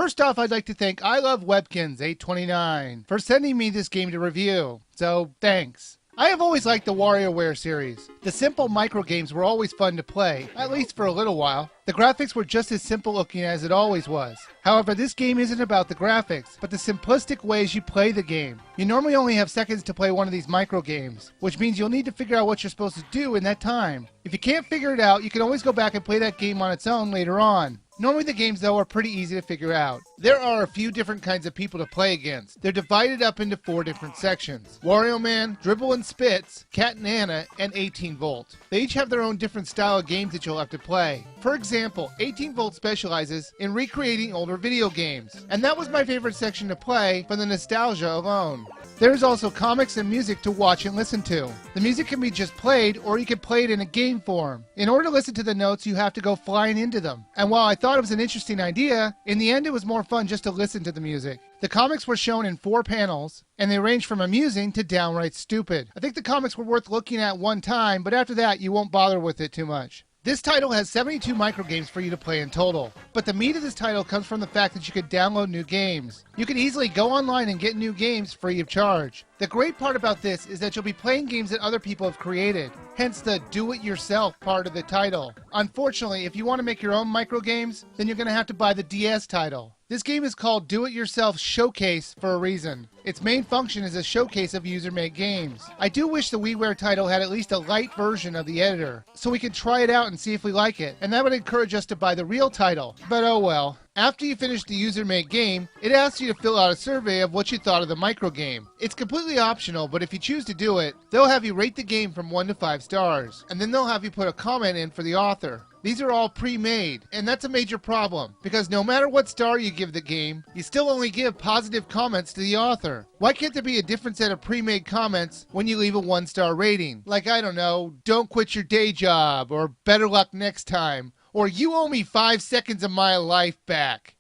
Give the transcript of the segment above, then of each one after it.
First off, I'd like to thank I Love Webkins829 for sending me this game to review. So, thanks. I have always liked the WarioWare series. The simple micro games were always fun to play, at least for a little while. The graphics were just as simple looking as it always was. However, this game isn't about the graphics, but the simplistic ways you play the game. You normally only have seconds to play one of these micro games, which means you'll need to figure out what you're supposed to do in that time. If you can't figure it out, you can always go back and play that game on its own later on. Normally the games, though, are pretty easy to figure out. There are a few different kinds of people to play against. They're divided up into 4 different sections: Wario Man, Dribble and Spits, Cat and Anna, and 18 Volt. They each have their own different style of games that you'll have to play. For example, 18 Volt specializes in recreating older video games, and that was my favorite section to play for the nostalgia alone. There's also comics and music to watch and listen to. The music can be just played, or you can play it in a game form. In order to listen to the notes, you have to go flying into them. And while I thought it was an interesting idea, in the end it was more fun just to listen to the music. The comics were shown in 4 panels, and they range from amusing to downright stupid. I think the comics were worth looking at one time, but after that you won't bother with it too much. This title has 72 microgames for you to play in total, but the meat of this title comes from the fact that you could download new games. You can easily go online and get new games free of charge. The great part about this is that you'll be playing games that other people have created, hence the do-it-yourself part of the title. Unfortunately, if you want to make your own microgames, then you're going to have to buy the DS title. This game is called Do-It-Yourself Showcase for a reason. Its main function is a showcase of user-made games. I do wish the WiiWare title had at least a light version of the editor, so we could try it out and see if we like it, and that would encourage us to buy the real title. But oh well. After you finish the user-made game, it asks you to fill out a survey of what you thought of the microgame. It's completely optional, but if you choose to do it, they'll have you rate the game from 1 to 5 stars, and then they'll have you put a comment in for the author. These are all pre-made, and that's a major problem, because no matter what star you give the game, you still only give positive comments to the author. Why can't there be a different set of pre-made comments when you leave a 1-star rating? Like, I don't know, don't quit your day job, or better luck next time, or you owe me 5 seconds of my life back.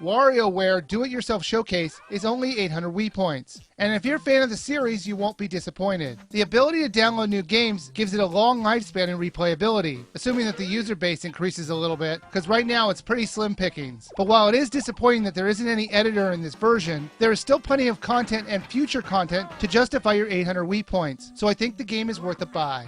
WarioWare Do-It-Yourself Showcase is only 800 Wii points, and if you're a fan of the series, you won't be disappointed. The ability to download new games gives it a long lifespan and replayability, assuming that the user base increases a little bit, because right now it's pretty slim pickings. But while it is disappointing that there isn't any editor in this version, there is still plenty of content and future content to justify your 800 Wii points, so I think the game is worth a buy.